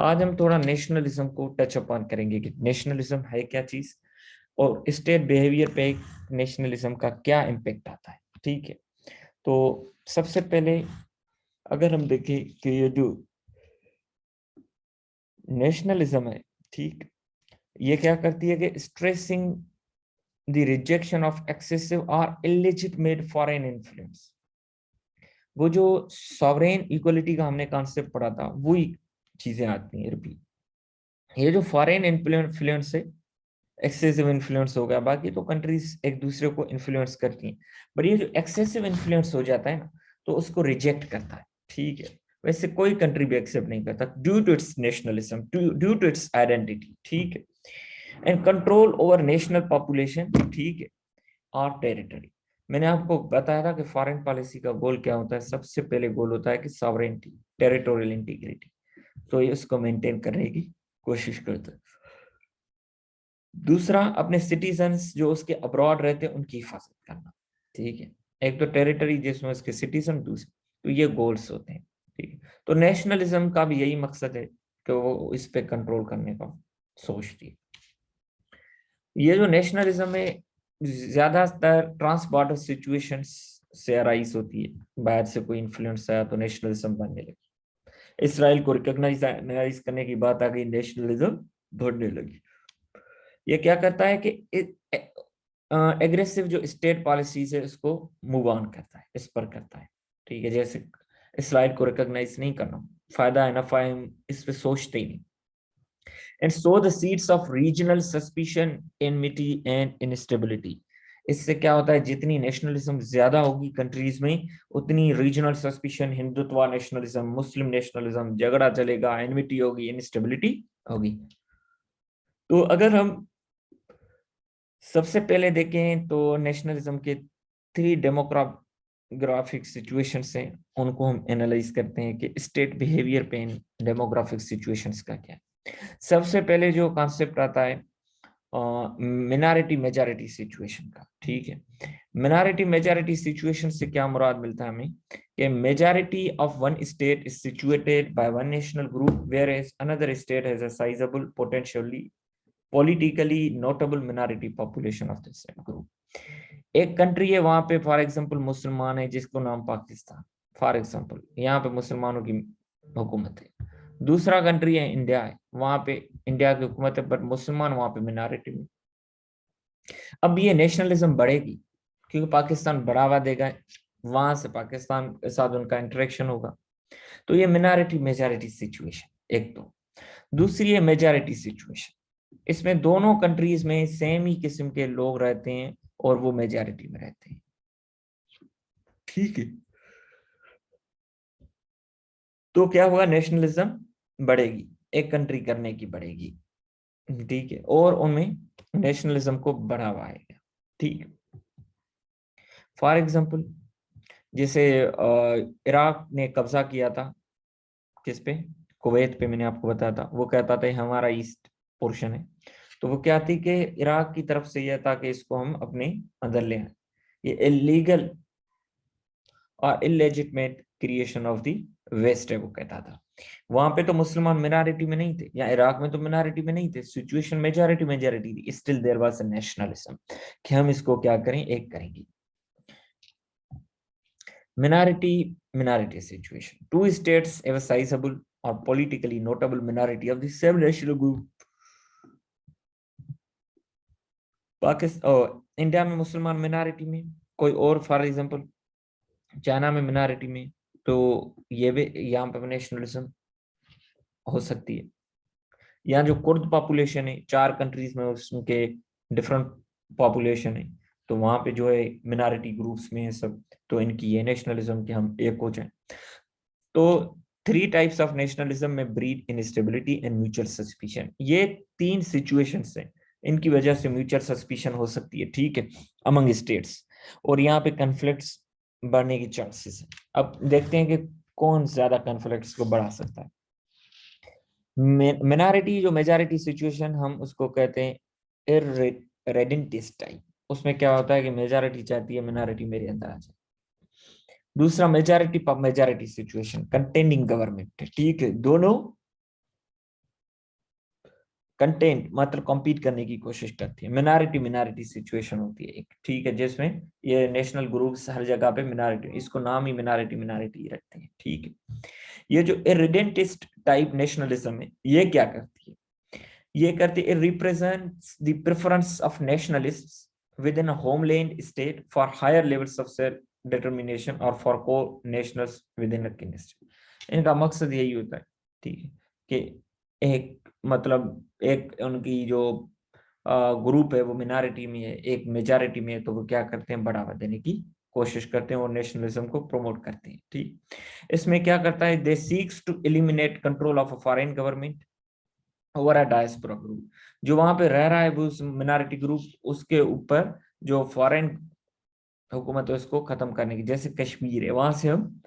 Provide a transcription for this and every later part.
आज हम थोड़ा नेशनलिज्म को टच अपॉन करेंगे कि नेशनलिज्म है क्या चीज और स्टेट बिहेवियर पे नेशनलिज्म का क्या इम्पेक्ट आता है। ठीक है, तो सबसे पहले अगर हम देखें कि ये जो नेशनलिज्म है, ठीक, ये क्या करती है कि stressing the rejection of excessive और इलेजिटिमेट फॉरेन इन्फ्लुएंस। वो जो सॉवरेन इक्वलिटी का हमने कॉन्सेप्ट पढ़ा था वही चीजें आती हैं रिपीट। ये जो फॉरेन इन्फ्लुएंस है, एक्सेसिव इन्फ्लुएंस हो गया, बाकी तो कंट्रीज एक दूसरे को इन्फ्लुएंस करती हैं, बट ये जो एक्सेसिव इन्फ्लुएंस हो जाता है ना, तो उसको रिजेक्ट करता है। ठीक है, वैसे कोई कंट्री भी एक्सेप्ट नहीं करता due to its nationalism, due to its identity. ठीक है, and control over national population, ठीक है, और टेरिटरी। मैंने आपको बताया था कि फॉरेन पॉलिसी का गोल क्या होता है। सबसे पहले गोल होता है कि सॉवरेनिटी, टेरिटोरियल इंटीग्रिटी, तो ये उसको मेंटेन करने की कोशिश करता है। दूसरा, अपने सिटीजन्स जो उसके अब्रॉड रहते हैं उनकी हिफाजत करना। ठीक है, एक तो टेरिटरी जिसमें उसके सिटीजन, दूसरे, तो ये गोल्स होते हैं। ठीक है, तो नेशनलिज्म का भी यही मकसद है कि वो इस पे कंट्रोल करने का सोचती है। ये जो नेशनलिज्म है ज्यादातर ट्रांस बॉर्डर सिचुएशंस से अराइज होती है। बाहर से कोई इन्फ्लुएंस आया तो नेशनलिज्म बनने लगी। इसराइल को रिकॉग्नाइज करने की बात आ गई, नेशनलिज्म बढ़ने लगी। ये क्या करता है कि एग्रेसिव जो स्टेट पॉलिसीज है उसको मूव ऑन करता है, इस पर करता है। ठीक है, जैसे इसराइल को रिकॉग्नाइज नहीं करना, फायदा है नफा है, हम इस पे सोचते ही नहीं। And so the seeds of regional suspicion, enmity and instability. इससे क्या होता है, जितनी नेशनलिज्म ज्यादा होगी कंट्रीज में, उतनी रीजनल सस्पिशन, हिंदुत्व नेशनलिज्म, मुस्लिम नेशनलिज्म, झगड़ा चलेगा, एनमिटी होगी, इनस्टेबिलिटी होगी। तो अगर हम सबसे पहले देखें तो नेशनलिज्म के 3 डेमोग्राफिक सिचुएशंस हैं, उनको हम एनालाइज करते हैं कि स्टेट बिहेवियर पे इन डेमोग्राफिक सिचुएशंस का क्या है। सबसे पहले जो कॉन्सेप्ट आता है मिनॉरिटी मेजॉरिटी सिचुएशन का। ठीक है, मिनॉरिटी मेजॉरिटी सिचुएशन से क्या मुराद मिलता है हमें कि majority of one state is situated by one national group whereas another state has a sizeable potentially politically notable minority population of the same group. एक कंट्री है, वहां पे फॉर एग्जांपल मुसलमान है जिसको नाम पाकिस्तान, फॉर एग्जांपल यहाँ पे मुसलमानों की हुकूमत है। दूसरा कंट्री है इंडिया है, वहां पे इंडिया की हुकूमत है बट मुसलमान वहां पे मिनॉरिटी में। अब ये नेशनलिज्म बढ़ेगी क्योंकि पाकिस्तान बढ़ावा देगा, वहां से पाकिस्तान के साथ उनका इंटरेक्शन होगा। तो ये मिनॉरिटी मेजॉरिटी सिचुएशन एक। तो दूसरी है मेजॉरिटी सिचुएशन, इसमें दोनों कंट्रीज में सेम ही किस्म के लोग रहते हैं और वो मेजॉरिटी में रहते हैं। ठीक है, तो क्या होगा, नेशनलिज्म बढ़ेगी, एक कंट्री करने की बढ़ेगी। ठीक है, और उनमें नेशनलिज्म को बढ़ावा आएगा। ठीक, फॉर एग्जांपल जैसे इराक ने कब्जा किया था किस पे, कुवैत पे, मैंने आपको बताया था। वो कहता था हमारा ईस्ट पोर्शन है, तो वो क्या थी कि इराक की तरफ से यह था कि इसको हम अपने अंदर ले आए। ये इलीगल और illegitimate creation of the waste है, वो कहता था। वहां पे तो मुसलमान मिनॉरिटी में नहीं थे, या इराक में तो मिनॉरिटी में नहीं थे, सिचुएशन मेजॉरिटी मेजॉरिटी थी, still there was a nationalism कि हम इसको क्या करें, एक करेंगे। Minority minority situation, two states have a sizable और politically notable minority of the same national group. Pakistan, India में मुसलमान मिनॉरिटी में, कोई और फॉर एग्जांपल चाइना में मिनॉरिटी में, तो ये भी यहाँ पे नेशनलिज्म हो सकती है। यहाँ जो कुर्द पॉपुलेशन है 4 कंट्रीज में, उसके डिफरेंट पॉपुलेशन है, तो वहां पे जो है मिनॉरिटी ग्रुप्स में है सब, तो इनकी ये नेशनलिज्म के हम एक हो जाए। तो 3 टाइप्स ऑफ नेशनलिज्म में breed instability and mutual suspicion, ये 3 सिचुएशंस हैं, इनकी वजह से म्यूचुअल सस्पिशन हो सकती है। ठीक है, अमंग स्टेट्स, और यहाँ पे कन्फ्लिक्ट्स बढ़ने की चांसेस है। अब देखते हैं कि कौन ज्यादा कन्फ्लिक्ट्स को बढ़ा सकता है। मिनॉरिटी जो मेजॉरिटी सिचुएशन, हम उसको कहते हैं इररेडेंटिस्ट टाइप। उसमें क्या होता है कि मेजॉरिटी चाहती है मिनॉरिटी मेरे अंदर आ जाए। दूसरा majority majority situation, contending government, ठीक है, दोनों कंटेंट मतलब कॉम्पीट करने की कोशिश करती है। मिनारिटी मिनारिटी सिचुएशन होती है एक, ठीक है, जिसमें ये नेशनल ग्रुप्स हर जगह पे मिनारिटी, इसको नाम ही मिनारिटी मिनारिटी रखते हैं, ठीक है। ये जो इरिडेंटिस्ट टाइप नेशनलिज्म है, ये क्या करती है, ये करती है represents the preference of nationalists within a homeland state for higher levels of self determination और for co nationals within a kingdom. इनका मकसद यही होता है, ठीक है, कि एक मतलब एक उनकी जो ग्रुप है वो मिनारिटी में है, एक मेजॉरिटी में है, तो वो क्या करते हैं, बढ़ावा देने की कोशिश करते हैं और नेशनलिज्म को प्रमोट करते हैं, ठीक। इसमें क्या करता है, they seeks to eliminate control of a foreign government over a diaspora group. जो वहां पे रह रहा है वो उस मिनारिटी ग्रुप, उसके ऊपर जो फॉरेन हुकूमत है उसको खत्म करने की, जैसे कश्मीर है, वहां से हम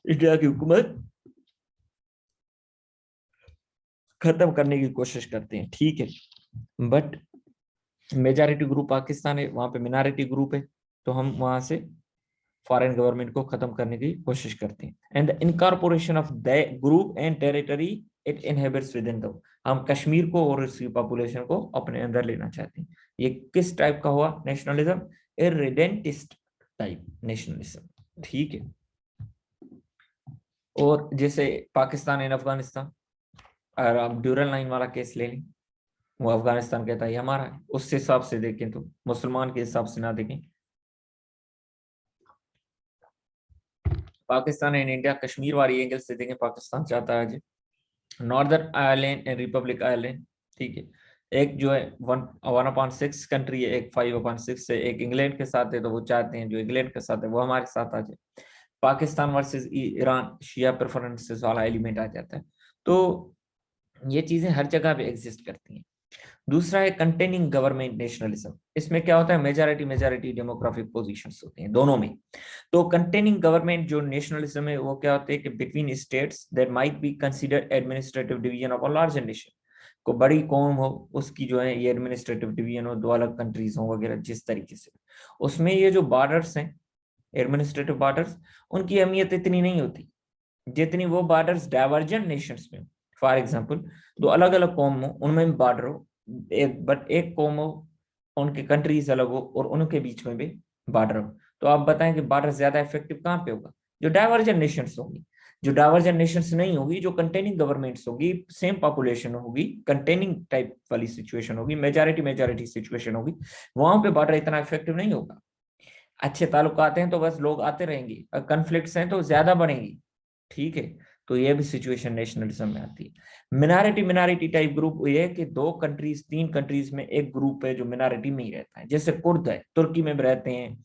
इंडिया की हुकूमत खत्म करने की कोशिश करते हैं, ठीक है। बट मेजॉरिटी ग्रुप पाकिस्तान है, वहां पे मिनारिटी ग्रुप है, तो हम वहां से फॉरेन गवर्नमेंट को खत्म करने की कोशिश करते हैं। And the incorporation of the group and territory it inhabits with in the, हम कश्मीर को और उसकी पॉपुलेशन को अपने अंदर लेना चाहते हैं। ये किस टाइप का हुआ नेशनलिज्म, इरिडेंटिस्ट टाइप नेशनलिज्म, ठीक है। और जैसे पाकिस्तान एंड अफगानिस्तान, अगर आप ड्यूरल लाइन वाला केस ले लें, वो अफगानिस्तान कहता है हमारा है, उस हिसाब से देखें तो, मुसलमान के हिसाब से ना देखें। पाकिस्तान एंड इंडिया कश्मीर वाली एंगल से देखें, पाकिस्तान चाहता है northern Ireland and Republic Ireland, ठीक है। एक जो है 1/6 कंट्री है, एक 5/6 है, एक इंग्लैंड के साथ है, तो वो चाहते हैं जो इंग्लैंड के साथ है वो हमारे साथ आ जाए। पाकिस्तान वर्सेस ईरान, शिया प्रेफरेंसेस वाला एलिमेंट आ जाता है। तो ये चीजें हर जगह पे एग्जिस्ट करती हैं। दूसरा है कंटेनिंग गवर्नमेंट नेशनलिज्म। इसमें क्या होता है, मेजॉरिटी मेजॉरिटी डेमोग्राफिक पोजीशंस होते हैं दोनों में। तो कंटेनिंग गवर्नमेंट जो नेशनलिज्म है वो क्या होते हैं कि between states that might be considered administrative division of a larger nation. को बड़ी कौम हो उसकी जो है ये एडमिनिस्ट्रेटिव डिवीजन हो, दो अलग कंट्रीज हो वगैरह, जिस तरीके से उसमें ये जो बॉर्डर्स हैं, एडमिनिस्ट्रेटिव बॉर्डर्स, उनकी अहमियत इतनी नहीं होती जितनी वो बॉर्डर्स डाइवर्जेंट नेशंस में। फॉर एग्जांपल, दो अलग अलग कौम हो उनमें बॉर्डर हो, एक बट एक कौम हो उनके कंट्रीज अलग हो और उनके बीच में भी बॉर्डर हो, तो आप बताएं कि बॉर्डर ज्यादा इफेक्टिव कहाँ पे होगा, जो डाइवर्जेंट नेशंस होंगी। जो डाइवर्जेंट नेशंस नहीं होगी, जो कंटेनिंग गवर्नमेंट्स होगी, सेम पॉपुलेशन होगी, कंटेनिंग टाइप वाली सिचुएशन होगी, मेजॉरिटी मेजॉरिटी सिचुएशन होगी, वहां पे बॉर्डर इतना इफेक्टिव नहीं होगा। अच्छे ताल्लुकात हैं तो बस लोग आते रहेंगे, कन्फ्लिक्ट्स हैं तो ज्यादा बढ़ेंगी, ठीक है। तो ये भी सिचुएशन नेशनलिज्म में आती है। मिनारिटी मिनारिटी टाइप ग्रुप ये है कि दो कंट्रीज तीन कंट्रीज में एक ग्रुप है जो मिनारिटी में ही रहता है, जैसे कुर्द है, तुर्की में भी रहते हैं,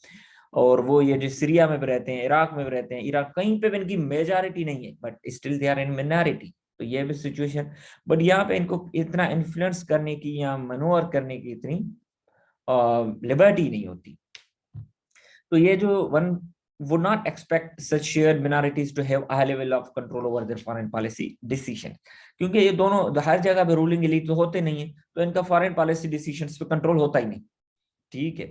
और वो ये जो सीरिया में भी रहते हैं, इराक में भी रहते हैं, इराक कहीं पे भी इनकी मेजॉरिटी नहीं है but still they are in minority. तो ये भी सिचुएशन, बट यहाँ पे इनको इतना इन्फ्लुएंस करने की या मनोवर करने की इतनी लिबर्टी नहीं होती। तो ये जो one would not expect such shared minorities to have a high level of control over their foreign policy decision, क्योंकि ये दोनों हर जगह पे रूलिंग एलीट तो होते नहीं है, तो इनका फॉरेन पॉलिसी डिसीजंस पे कंट्रोल होता ही नहीं, ठीक है।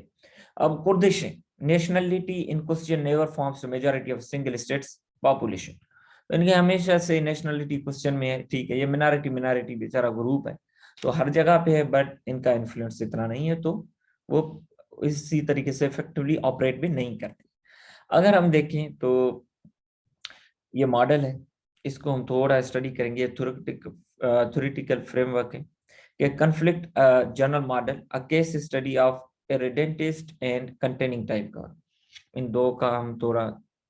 अब Kurdish nationality in question never forms majority of single states population, तो इनके हमेशा से नेशनलिटी क्वेश्चन में है, ठीक है। ये मिनारिटी मिनारिटी बेचारा ग्रुप है तो हर जगह पे है, बट इनका इन्फ्लुएंस इतना नहीं है, तो वो इसी तरीके से इफेक्टिवली ऑपरेट भी नहीं करते। अगर हम देखें तो ये मॉडल है, इसको हम थोड़ा स्टडी करेंगे। थ्योरेटिकल फ्रेमवर्क है कि conflict general model, a case study of irredentist and containing type का। इन दो का हम थोड़ा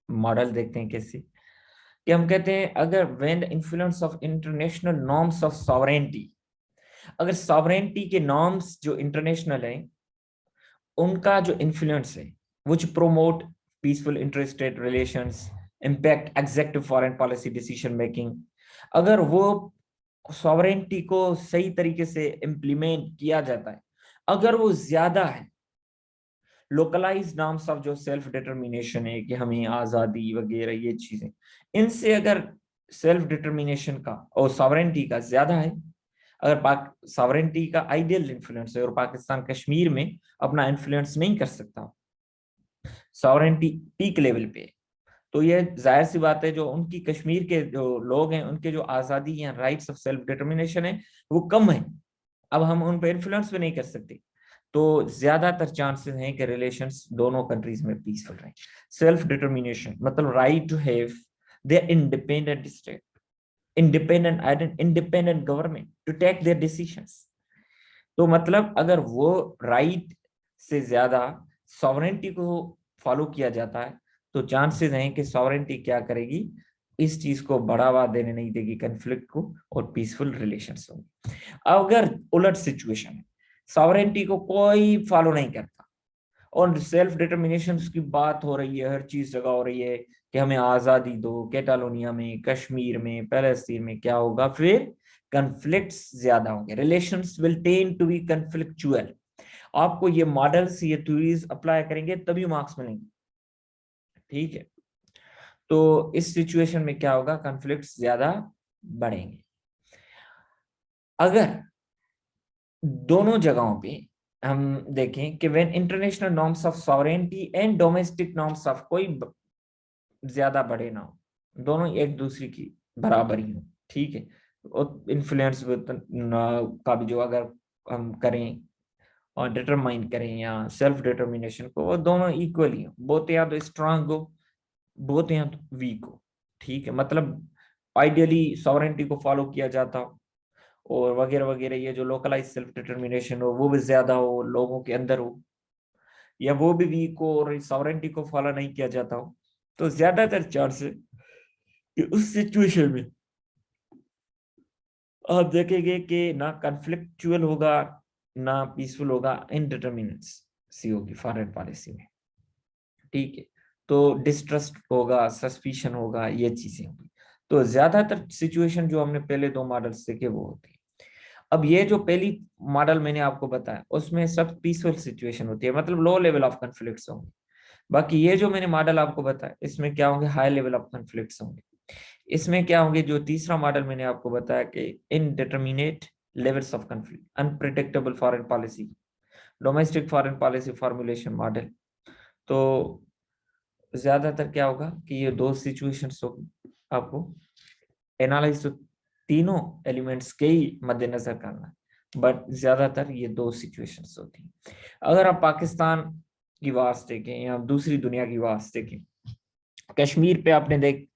मॉडल देखते हैं कैसे, कि हम कहते हैं अगर when the influence of international norms of sovereignty, अगर सॉवरेनिटी के नॉर्म्स जो इंटरनेशनल हैं उनका जो इन्फ्लुएंस है, which promote peaceful interstate relations, impact executive foreign policy decision making, अगर वो सॉवरेनिटी को सही तरीके से इम्प्लीमेंट किया जाता है, अगर वो ज्यादा है, लोकलाइज नॉर्म्स ऑफ जो सेल्फ डिटर्मिनेशन है कि हमें आजादी वगैरह ये चीजें, इनसे अगर सेल्फ डिटर्मिनेशन का और सॉवरेनिटी का ज्यादा है, अगर पाक सॉवरेनिटी का आइडियल इन्फ्लुएंस है और पाकिस्तान कश्मीर में अपना इन्फ्लुएंस नहीं कर सकता, सॉवरेनिटी पीक लेवल पे, तो ये जाहिर सी बात है जो उनकी कश्मीर के जो लोग हैं उनके जो आजादी या राइट्स ऑफ सेल्फ डिटर्मिनेशन है वो कम है, अब हम उन पर इन्फ्लुएंस भी नहीं कर सकते, तो ज्यादातर चांसेस हैं कि रिलेशंस दोनों कंट्रीज में पीसफुल रहे। सेल्फ डिटर्मिनेशन मतलब right to have their independent state, independent government to take their decisions. तो मतलब अगर वो राइट से ज्यादा सॉवरेंटी को फॉलो किया जाता है, तो चांसेस हैं कि सॉवरेंटी क्या करेगी, इस चीज को बढ़ावा देने नहीं देगी कन्फ्लिक्ट को, और पीसफुल रिलेशंस होंगे। अगर उलट सिचुएशन है, सॉवरेंटी को कोई फॉलो नहीं करता और सेल्फ डिटर्मिनेशन की बात हो रही है, हर चीज जगह हो रही है कि हमें आजादी दो, कैटालोनिया में, कश्मीर में, पैलेस्तीन में, क्या होगा फिर, कन्फ्लिक्ट्स ज्यादा होंगे, relations will tend to be conflictual. आपको ये मॉडल्स, ये थ्योरीज अप्लाई करेंगे तभी मार्क्स मिलेंगे, ठीक है। तो इस सिचुएशन में क्या होगा, कन्फ्लिक्ट्स ज्यादा बढ़ेंगे। अगर दोनों जगहों पे हम देखें कि when international norms of sovereignty and domestic norms of, कोई ज्यादा बड़े ना हो, दोनों एक दूसरे की बराबर ही हो, ठीक है। और इन्फ्लुएंस का भी जो अगर हम करें और डिटरमाइन करें या सेल्फ डिटर्मिनेशन को, वो दोनों इक्वली हो, बोथ या तो स्ट्रांग हो, बोथ या तो वीक हो, ठीक है। मतलब आइडियली सॉवरेनिटी को फॉलो किया जाता हो और वगैरह वगैरह, ये जो लोकलाइज सेल्फ डिटर्मिनेशन हो वो भी ज्यादा हो लोगों के अंदर हो, या वो भी वीक हो और सॉवरेनिटी को फॉलो नहीं किया जाता हो, तो ज्यादातर चांस है कि उस सिचुएशन में आप देखेंगे कि ना कन्फ्लिक्चुअल होगा ना पीसफुल होगा, इनडिटर्मिनेसी होगी फॉरेन पॉलिसी में, ठीक है। तो डिस्ट्रस्ट होगा, सस्पिशन होगा, ये चीजें होंगी। तो ज्यादातर सिचुएशन जो हमने पहले दो मॉडल्स देखे वो होती है। अब ये जो पहली मॉडल मैंने आपको बताया उसमें सब पीसफुल सिचुएशन होती है, मतलब लो लेवल ऑफ कन्फ्लिक्ट्स होंगे। बाकी ये जो मैंने मॉडल आपको बताया इसमें क्या होंगे, हाई लेवल ऑफ कन्फ्लिक्ट्स होंगे। इसमें क्या होंगे, जो तीसरा मॉडल मैंने आपको बताया कि indeterminate levels of conflict, unpredictable foreign policy, domestic foreign policy formulation model. तो ज्यादातर क्या होगा कि ये दो सिचुएशंस होगी, आपको एनालाइज तो तीनों एलिमेंट्स के ही मद्देनजर करना है, बट ज्यादातर ये दो सिचुएशंस होती हैं। अगर आप पाकिस्तान की वार्स देखें या दूसरी दुनिया की वार्स देखें, कश्मीर पे आपने देख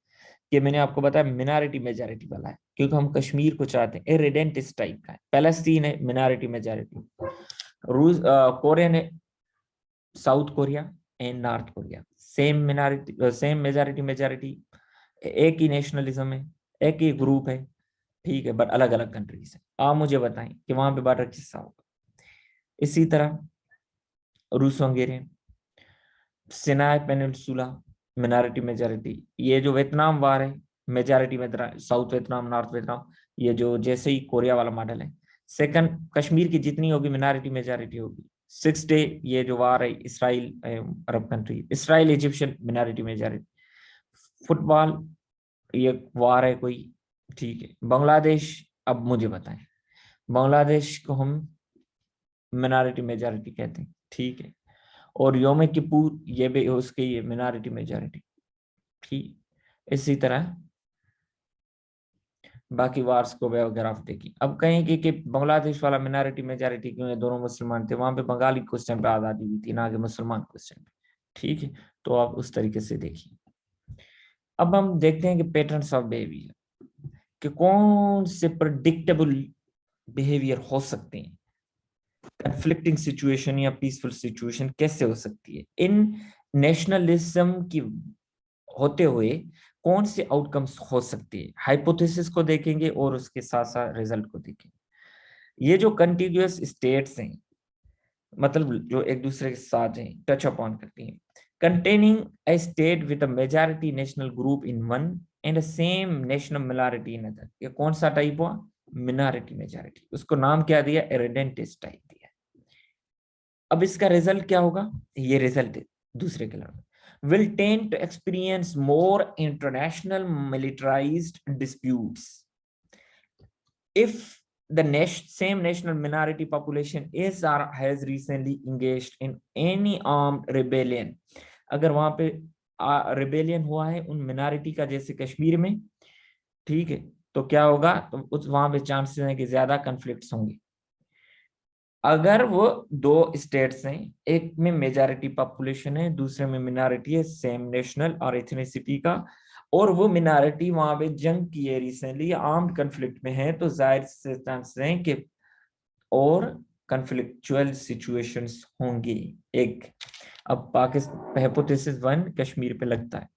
कि मैंने आपको बताया मिनारिटी मेजॉरिटी वाला है, क्योंकि हम कश्मीर को चाहते हैं, इरेडेंट इस टाइप का है। पैलेस्तीन है मिनारिटी मेजॉरिटी, रूस कोरियन है, south Korea and north Korea same minority same majority majority, एक ही नेशनलिज्म है, एक ही ग्रुप है, ठीक है, बट अलग अलग कंट्रीज है। आप मुझे बताएं कि वहां पे बॉर्डर किसका होगा। इसी तरह रूस Hungarian, Sinai peninsula minority majority, ये जो वियतनाम वार है मेजॉरिटी में, साउथ वियतनाम नॉर्थ वियतनाम, ये जो जैसे ही कोरिया वाला मॉडल है। सेकंड, कश्मीर की जितनी होगी मिनारिटी मेजॉरिटी होगी। 6 डे, ये जो वार है Israel Arab country, Israel Egyptian minority majority. Football, ये वार है कोई, ठीक है। बांग्लादेश, अब मुझे बताएं, बांग्लादेश को हम मिनारिटी मेजॉरिटी कहते हैं, ठीक है। और योम किप्पूर, ये भी उसके ये मिनारिटी मेजॉरिटी, ठीक। इसी तरह बाकी वार्स को ग्राफ देखिए। अब कहेंगे कि बांग्लादेश वाला मिनारिटी मेजॉरिटी क्यों है, दोनों मुसलमान थे, वहां पे बंगाली क्वेश्चन पे आजादी हुई थी ना कि मुसलमान क्वेश्चन पे, ठीक है। तो आप उस तरीके से देखिए। अब हम देखते हैं कि पैटर्न्स ऑफ बिहेवियर, कि कौन से प्रेडिक्टेबल बिहेवियर हो सकते हैं, कन्फ्लिक्टिंग सिचुएशन या पीसफुल सिचुएशन कैसे हो सकती है, इन नेशनलिज्म की होते हुए कौन से आउटकम्स हो सकती है। हाइपोथेसिस को देखेंगे और उसके साथ साथ रिजल्ट को देखेंगे। ये जो कंटिन्यूअस स्टेट्स हैं, मतलब जो एक दूसरे के साथ हैं, टच अपॉन करती हैं, containing a state with a majority national group in one and a same national minority in other, ये कौन सा टाइप हुआ, मिनॉरिटी मेजॉरिटी। उसको नाम क्या दिया, इरेडेंटिस्ट टाइप दिया। अब इसका रिजल्ट क्या होगा, ये रिजल्ट दूसरे के लड़के will tend to experience more international militarized disputes if the same national minority population is or has recently engaged in any armed rebellion। अगर वहां पे रिबेलियन हुआ है उन मिनॉरिटी का, जैसे कश्मीर में, ठीक है, तो क्या होगा, तो उस वहां पे चांसेस हैं कि ज्यादा कन्फ्लिक्ट्स होंगे। अगर वो दो स्टेट्स हैं, एक में मेजॉरिटी पॉपुलेशन है, दूसरे में मिनॉरिटी है सेम नेशनल और एथनिसिटी का, और वो मिनॉरिटी वहां पे जंग की है रिसेंटली, आर्म्ड कन्फ्लिक्ट में है, तो जाहिर से चांसेस हैं कि और कन्फ्लिक्चुअल सिचुएशंस होंगी। एक अब पाकिस्तान हाइपोथेसिस 1 कश्मीर पे लगता है,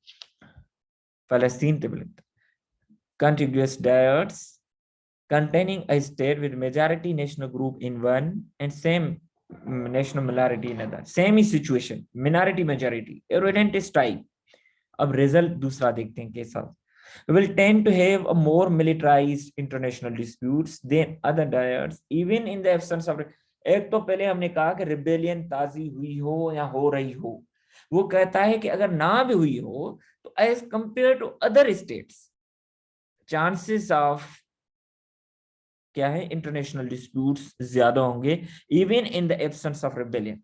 फलस्तीन पे लगता है। contiguous diets containing a state with majority national group in one and same national minority in other, same is situation, minority majority irredentist type। अब रिजल्ट दूसरा देखते हैं कैसा, will tend to have a more militarized international disputes than other dyads even in the absence of। एक तो पहले हमने कहा कि रिबेलियन ताजी हुई हो या हो रही हो, वो कहता है कि अगर ना भी हुई हो तो as compared to other states chances of क्या है इंटरनेशनल डिस्प्यूट्स ज्यादा होंगे even in the absence of rebellion.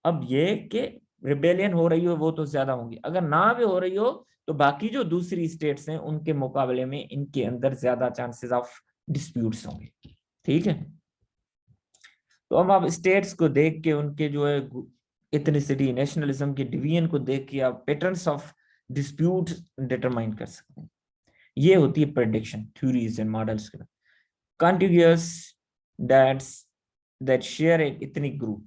अब ये कि रिबेलियन हो रही हो वो तो ज्यादा होंगी, अगर ना भी हो रही हो तो बाकी जो दूसरी स्टेट्स हैं उनके मुकाबले में इनके अंदर ज्यादा चांसेस ऑफ डिस्प्यूट्स होंगे। ठीक है, तो अब आप स्टेट्स को देख के उनके जो है इथनिसिटी नेशनलिज्म के डिवीजन को देख के आप पैटर्न्स ऑफ डिस्प्यूट डिटरमाइन कर सकते हैं। ये होती है प्रेडिक्शन थ्योरीज एंड मॉडल्स के। contiguous dads that share an ethnic group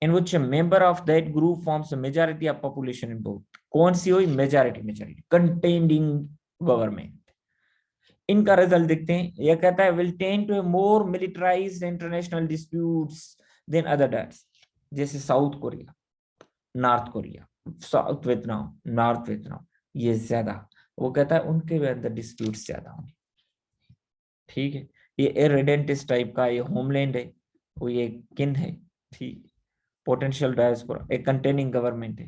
in which a member of that group forms a majority of population in both। कौन सी हुई majority containing government। इनका रिजल्ट देखते हैं, यह कहता है will tend to a more militarized international disputes than other dads, जैसे south Korea, north Korea, south Vietnam, north Vietnam, ये ज्यादा, वो कहता है उनके भी अंदर डिस्प्यूट्स ज्यादा होंगे। ठीक है, ये इरेडेंटिस टाइप का, ये होमलैंड है, वो ये किन है। ठीक, पोटेंशियल डायस्पोरा एक कंटेनिंग गवर्नमेंट है।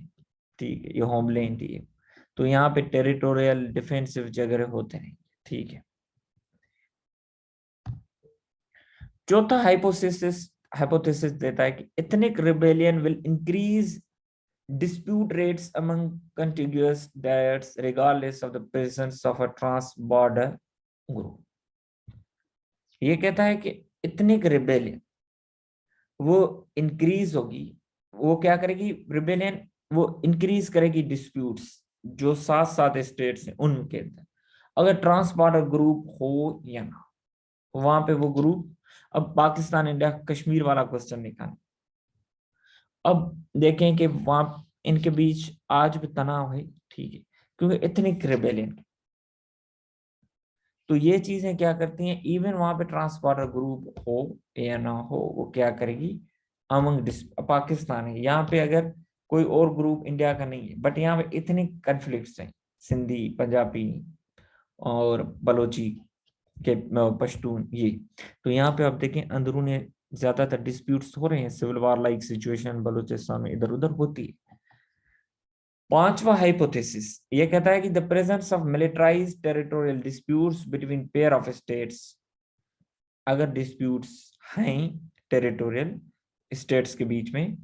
ठीक है, ये होमलैंड है, तो यहाँ पे टेरिटोरियल डिफेंसिव जगह होते हैं। ठीक है, चौथा हाइपोथेसिस देता है कि ethnic rebellion will increase dispute rates among contiguous diets regardless of the presence of a trans-border group। ये कहता है कि एथनिक रिबेलियन वो इंक्रीज होगी, वो क्या करेगी रिबेलियन, वो इंक्रीज करेगी डिस्प्यूट्स जो साथ साथ स्टेट्स हैं उनके अंदर, अगर ट्रांस बॉर्डर ग्रुप हो या ना, वहां पे वो ग्रुप। अब पाकिस्तान इंडिया कश्मीर वाला क्वेश्चन निकालें, अब देखें कि वहां इनके बीच आज भी तनाव है। ठीक है, क्योंकि एथनिक रिबेलियन, तो ये चीजें क्या करती हैं, इवन वहां पे ट्रांसपोर्टर ग्रुप हो या ना हो, वो क्या करेगी अमंग पाकिस्तान है, यहाँ पे अगर कोई और ग्रुप इंडिया का नहीं है बट यहाँ पे इतने कन्फ्लिक्ट्स हैं, सिंधी, पंजाबी और बलोची के पश्तून, ये तो यहाँ पे आप देखें अंदरूनी ज्यादातर डिस्प्यूट्स हो रहे हैं, civil war like situation Balochistan में इधर उधर होती है। पांचवा हाइपोथेसिस ये कहता है कि the presence of militarized territorial disputes between pair of states, अगर डिस्प्यूट्स हैं टेरिटोरियल स्टेट्स के बीच में,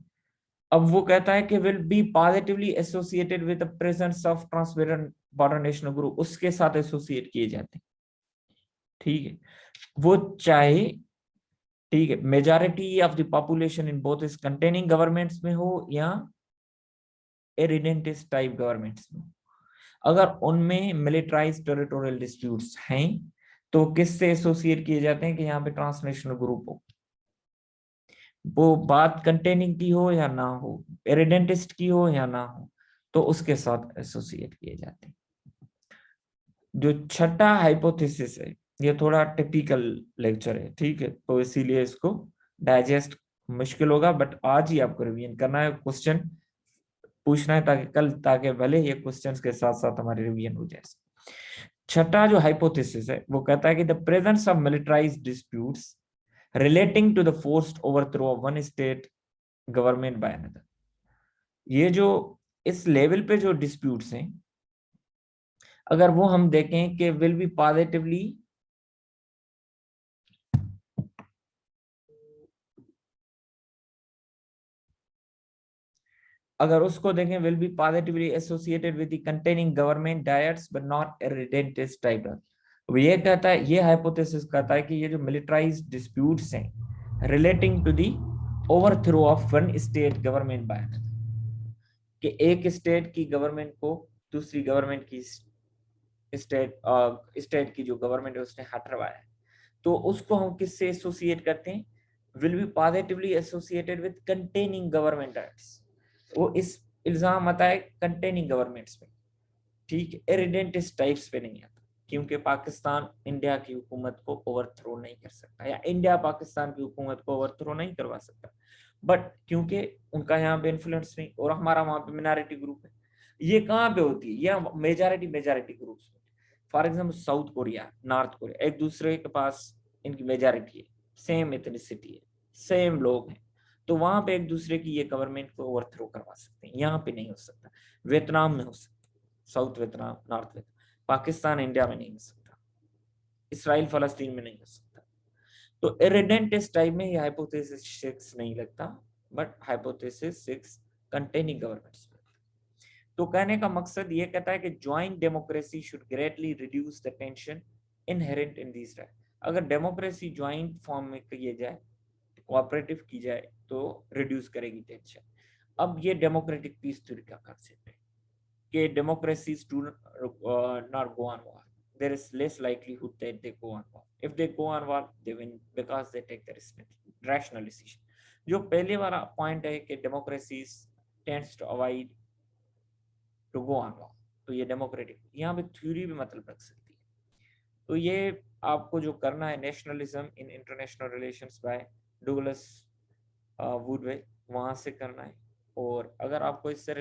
अब वो कहता है कि will be positively associated with the presence of transparent border national group, उसके साथ एसोसिएट किए जाते हैं। ठीक है, वो चाहे ठीक है majority of the population in both is containing governments में हो या इरेडेंटिस्ट टाइप गवर्नमेंट्स में, अगर उनमें मिलिटराइज्ड टेरिटोरियल डिस्प्यूट्स हैं तो किससे एसोसिएट किए जाते हैं कि यहाँ पे ट्रांसनेशनल ग्रुप हो, वो बात कंटेनिंग की हो या ना हो, इरेडेंटिस्ट की हो या ना हो, तो उसके साथ एसोसिएट किए जाते हैं। जो छठा हाइपोथेसिस है ये थोड़ा टिपिकल लेक्चर है, ठीक है, तो इसीलिए इसको डाइजेस्ट मुश्किल होगा, बट आज ही आपको रिवीजन करना है, क्वेश्चन पूछना है ताकि कल, ताकि भले ये क्वेश्चंस के साथ साथ हमारी रिवीजन हो जाए। छठा जो हाइपोथेसिस है वो कहता है कि the presence of militarized disputes relating to the forced overthrow of one state government by another, ये जो इस लेवल पे जो डिस्प्यूट्स हैं अगर वो हम देखें कि विल बी पॉजिटिवली अगर उसको देखें will be positively associated with the containing government dyads but not irredentist type. ये कहता है, ये हाइपोथेसिस कहता है कि ये जो मिलिटराइज्ड डिस्प्यूट्स हैं relating to the overthrow of one state government by another, कि एक स्टेट की गवर्नमेंट को दूसरी गवर्नमेंट की स्टेट की जो गवर्नमेंट है उसने हटवाया है, तो उसको हम किससे एसोसिएट करते हैं? Will be positively associated with containing government acts. वो इस इल्जाम आता है कंटेनिंग गवर्नमेंट्स में, ठीक है, इरिडेंटिस टाइप्स पे नहीं आता, क्योंकि पाकिस्तान इंडिया की हुकूमत को ओवरथ्रो नहीं कर सकता, या इंडिया पाकिस्तान की हुकूमत को ओवरथ्रो नहीं करवा सकता, बट क्योंकि उनका यहाँ पे इन्फ्लुएंस नहीं और हमारा वहां पे मिनॉरिटी ग्रुप है। ये कहाँ पे होती है? यह मेजॉरिटी ग्रुप्स में। For example south Korea, north Korea, एक दूसरे के पास इनकी मेजॉरिटी है, सेम एथनिसिटी है, सेम लोग हैं, तो वहां पे एक दूसरे की ये गवर्नमेंट को ओवरथ्रो करवा सकते हैं, यहाँ पे नहीं हो सकता। वियतनाम में हो सकता, south Vietnam, north Vietnam. Pakistan India में नहीं हो सकता, इसराइल फलस्तीन में नहीं हो सकता। तो इरिडेंटिस टाइप में ये हाइपोथेसिस 6 नहीं लगता, बट हाइपोथेसिस 6 कंटेनिंग गवर्नमेंट्स। तो कहने का मकसद ये कहता है कि joint democracy should greatly reduce the tension inherent in these right. अगर डेमोक्रेसी ज्वाइंट फॉर्म में की जाए, कोऑपरेटिव की जाए, तो रिड्यूस करेगी टेंशन। अब ये डेमोक्रेटिक पीस थ्योरी का कंसेप्ट है कि democracies do not go on war. There is less likelihood that they go on war. If they go on war, they win because they take the rational decision. जो पहले वाला point है कि democracies tends to avoid to go on war, तो ये democratic यहाँ पे theory भी मतलब रख सकती है। तो ये आपको जो करना है, nationalism in international relations by Douglas Woodwell, वहां से करना है। और अगर आपको इससे